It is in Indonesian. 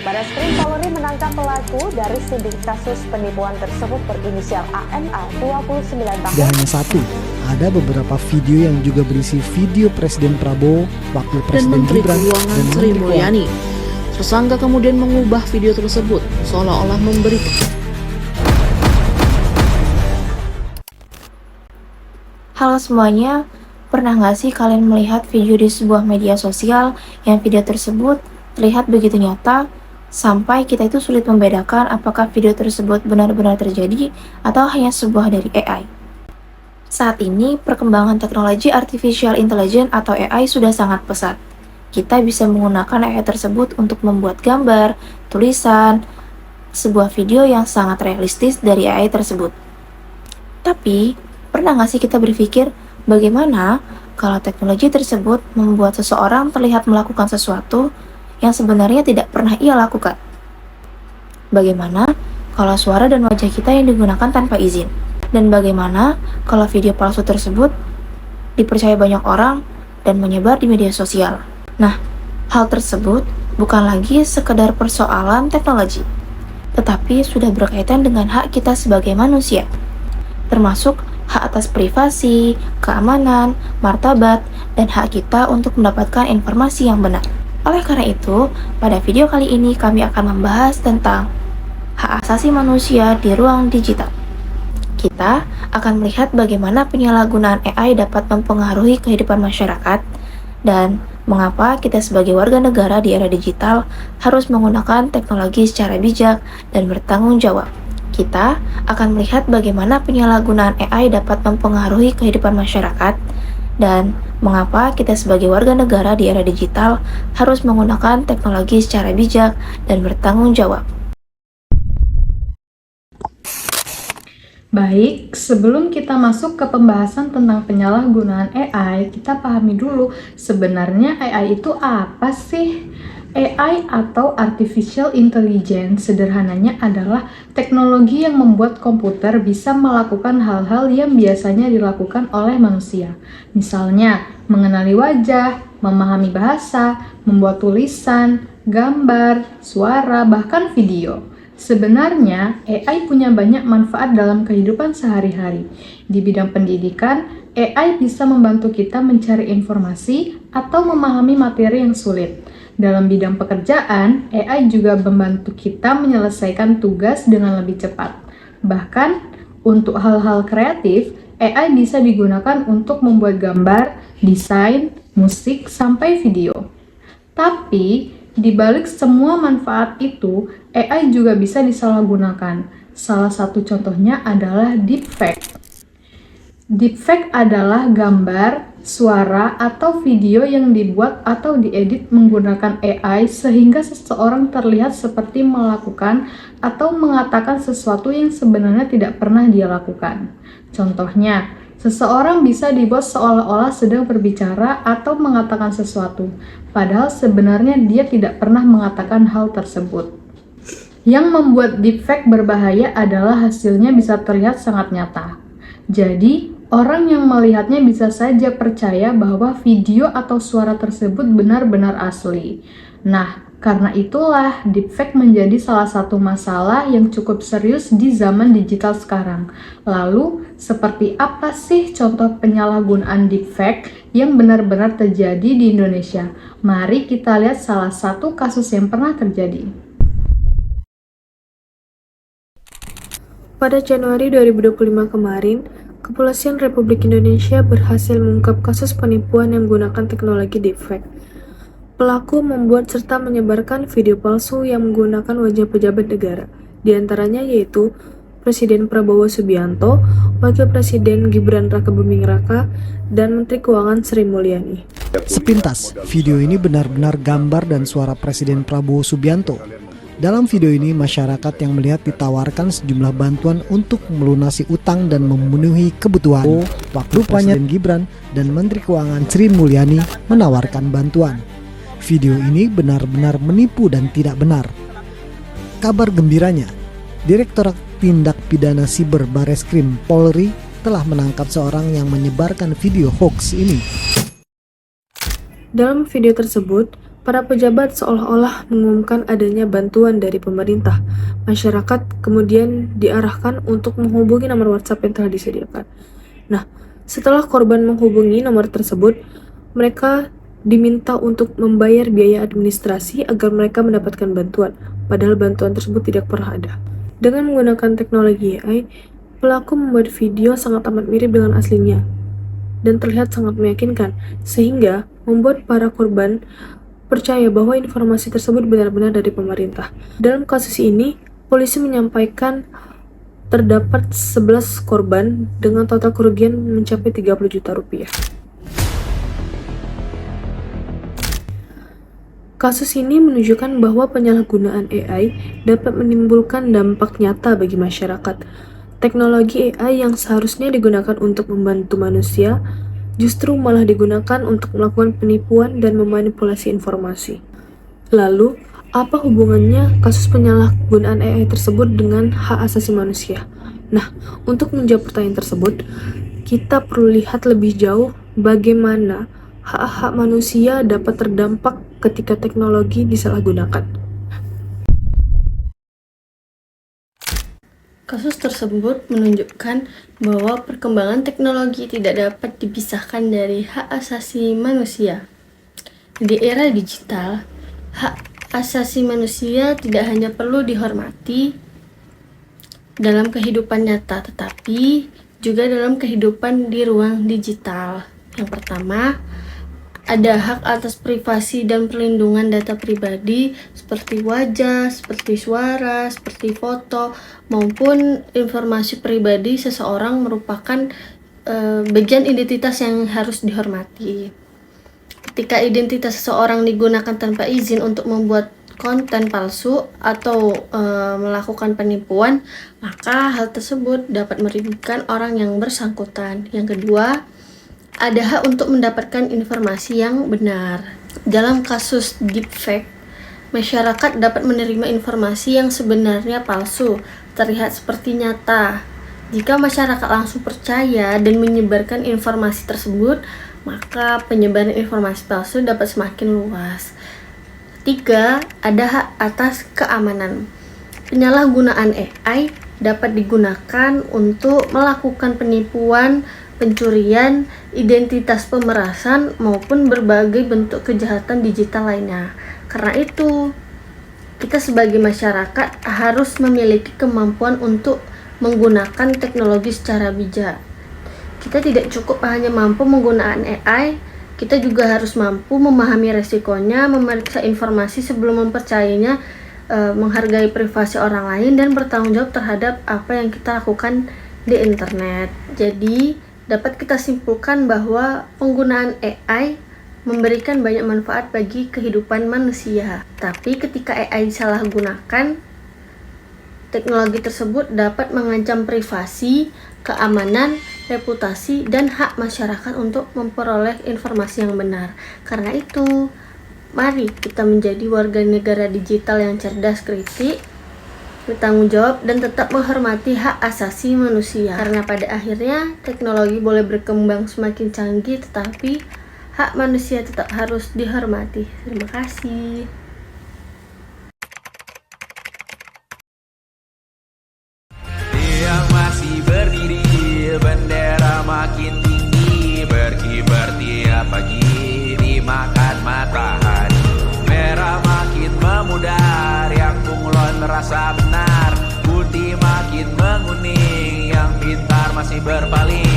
Barreskrim Polri menangkap pelaku dari sidik kasus penipuan tersebut berinisial ANA, 29 tahun. Tidak hanya satu, ada beberapa video yang juga berisi video Presiden Prabowo, Wakil Presiden Menteri Gibran, Keuangan dan Sri Menteri Mulyani. Tersangka kemudian mengubah video tersebut seolah-olah memberi Halo semuanya, pernah nggak sih kalian melihat video di sebuah media sosial yang video tersebut terlihat begitu nyata sampai kita itu sulit membedakan apakah video tersebut benar-benar terjadi atau hanya sebuah dari AI? Saat ini, perkembangan teknologi Artificial Intelligence atau AI sudah sangat pesat. Kita bisa menggunakan AI tersebut untuk membuat gambar, tulisan, sebuah video yang sangat realistis dari AI tersebut. Tapi, pernah nggak sih kita berpikir bagaimana kalau teknologi tersebut membuat seseorang terlihat melakukan sesuatu yang sebenarnya tidak pernah ia lakukan? Bagaimana kalau suara dan wajah kita yang digunakan tanpa izin? Dan bagaimana kalau video palsu tersebut dipercaya banyak orang dan menyebar di media sosial? Nah, hal tersebut bukan lagi sekedar persoalan teknologi, tetapi sudah berkaitan dengan hak kita sebagai manusia, termasuk hak atas privasi, keamanan, martabat, dan hak kita untuk mendapatkan informasi yang benar. Oleh karena itu, pada video kali ini kami akan membahas tentang hak asasi manusia di ruang digital. Kita akan melihat bagaimana penyalahgunaan AI dapat mempengaruhi kehidupan masyarakat dan mengapa kita sebagai warga negara di era digital harus menggunakan teknologi secara bijak dan bertanggung jawab. Kita akan melihat bagaimana penyalahgunaan AI dapat mempengaruhi kehidupan masyarakat dan mengapa kita sebagai warga negara di era digital harus menggunakan teknologi secara bijak dan bertanggung jawab. Baik, sebelum kita masuk ke pembahasan tentang penyalahgunaan AI, kita pahami dulu sebenarnya AI itu apa sih? AI atau Artificial Intelligence sederhananya adalah teknologi yang membuat komputer bisa melakukan hal-hal yang biasanya dilakukan oleh manusia. Misalnya, mengenali wajah, memahami bahasa, membuat tulisan, gambar, suara, bahkan video. Sebenarnya, AI punya banyak manfaat dalam kehidupan sehari-hari. Di bidang pendidikan, AI bisa membantu kita mencari informasi atau memahami materi yang sulit. Dalam bidang pekerjaan, AI juga membantu kita menyelesaikan tugas dengan lebih cepat. Bahkan, untuk hal-hal kreatif, AI bisa digunakan untuk membuat gambar, desain, musik, sampai video. Tapi, di balik semua manfaat itu, AI juga bisa disalahgunakan. Salah satu contohnya adalah deepfake. Deepfake adalah gambar, suara, atau video yang dibuat atau diedit menggunakan AI sehingga seseorang terlihat seperti melakukan atau mengatakan sesuatu yang sebenarnya tidak pernah dia lakukan. Contohnya, seseorang bisa dibuat seolah-olah sedang berbicara atau mengatakan sesuatu, padahal sebenarnya dia tidak pernah mengatakan hal tersebut. Yang membuat deepfake berbahaya adalah hasilnya bisa terlihat sangat nyata. Jadi, orang yang melihatnya bisa saja percaya bahwa video atau suara tersebut benar-benar asli. Nah, karena itulah deepfake menjadi salah satu masalah yang cukup serius di zaman digital sekarang. Lalu, seperti apa sih contoh penyalahgunaan deepfake yang benar-benar terjadi di Indonesia? Mari kita lihat salah satu kasus yang pernah terjadi. Pada Januari 2025 kemarin, Kepolisian Republik Indonesia berhasil mengungkap kasus penipuan yang menggunakan teknologi deepfake. Pelaku membuat serta menyebarkan video palsu yang menggunakan wajah pejabat negara, di antaranya yaitu Presiden Prabowo Subianto, Wakil Presiden Gibran Rakebuming Raka, dan Menteri Keuangan Sri Mulyani. Sepintas, video ini benar-benar gambar dan suara Presiden Prabowo Subianto. Dalam video ini, masyarakat yang melihat ditawarkan sejumlah bantuan untuk melunasi utang dan memenuhi kebutuhan. Wakil Presiden Gibran dan Menteri Keuangan Sri Mulyani menawarkan bantuan. Video ini benar-benar menipu dan tidak benar. Kabar gembiranya, Direktorat Tindak Pidana Siber Barreskrim Polri telah menangkap seorang yang menyebarkan video hoax ini. Dalam video tersebut, Para pejabat seolah-olah mengumumkan adanya bantuan dari pemerintah. Masyarakat kemudian diarahkan untuk menghubungi nomor WhatsApp yang telah disediakan. Nah, setelah korban menghubungi nomor tersebut, mereka diminta untuk membayar biaya administrasi agar mereka mendapatkan bantuan, padahal bantuan tersebut tidak pernah ada. Dengan menggunakan teknologi AI, pelaku membuat video sangat amat mirip dengan aslinya dan terlihat sangat meyakinkan, sehingga membuat para korban percaya bahwa informasi tersebut benar-benar dari pemerintah. Dalam kasus ini, polisi menyampaikan terdapat 11 korban dengan total kerugian mencapai 30 juta rupiah. Kasus ini menunjukkan bahwa penyalahgunaan AI dapat menimbulkan dampak nyata bagi masyarakat. Teknologi AI yang seharusnya digunakan untuk membantu manusia justru malah digunakan untuk melakukan penipuan dan memanipulasi informasi. Lalu, apa hubungannya kasus penyalahgunaan AI tersebut dengan hak asasi manusia? Nah, untuk menjawab pertanyaan tersebut, kita perlu lihat lebih jauh bagaimana hak-hak manusia dapat terdampak ketika teknologi disalahgunakan. Kasus tersebut menunjukkan bahwa perkembangan teknologi tidak dapat dipisahkan dari hak asasi manusia. Di era digital, hak asasi manusia tidak hanya perlu dihormati dalam kehidupan nyata, tetapi juga dalam kehidupan di ruang digital. Yang pertama, ada hak atas privasi dan perlindungan data pribadi seperti wajah, seperti suara, seperti foto, maupun informasi pribadi seseorang merupakan bagian identitas yang harus dihormati. Ketika identitas seseorang digunakan tanpa izin untuk membuat konten palsu atau melakukan penipuan, maka hal tersebut dapat merugikan orang yang bersangkutan. Yang kedua, ada hak untuk mendapatkan informasi yang benar. Dalam kasus deepfake, masyarakat dapat menerima informasi yang sebenarnya palsu, terlihat seperti nyata. Jika masyarakat langsung percaya dan menyebarkan informasi tersebut, maka penyebaran informasi palsu dapat semakin luas. Ketiga, ada hak atas keamanan. Penyalahgunaan AI dapat digunakan untuk melakukan penipuan, pencurian, identitas pemerasan, maupun berbagai bentuk kejahatan digital lainnya. Karena itu, kita sebagai masyarakat harus memiliki kemampuan untuk menggunakan teknologi secara bijak. Kita tidak cukup hanya mampu menggunakan AI, kita juga harus mampu memahami resikonya, memeriksa informasi sebelum mempercayainya, menghargai privasi orang lain, dan bertanggung jawab terhadap apa yang kita lakukan di internet. Jadi, dapat kita simpulkan bahwa penggunaan AI memberikan banyak manfaat bagi kehidupan manusia. Tapi ketika AI disalahgunakan, teknologi tersebut dapat mengancam privasi, keamanan, reputasi, dan hak masyarakat untuk memperoleh informasi yang benar. Karena itu, mari kita menjadi warga negara digital yang cerdas, kritis, bertanggung jawab, dan tetap menghormati hak asasi manusia. Karena pada akhirnya teknologi boleh berkembang semakin canggih, tetapi hak manusia tetap harus dihormati. Terima kasih. Yang masih berdiri, bendera makin tinggi, berkibar tiap pagi dimakan matahari. Merah makin memudar, yang bunglon merasa benar. Putih makin menguning, yang pintar masih berpaling.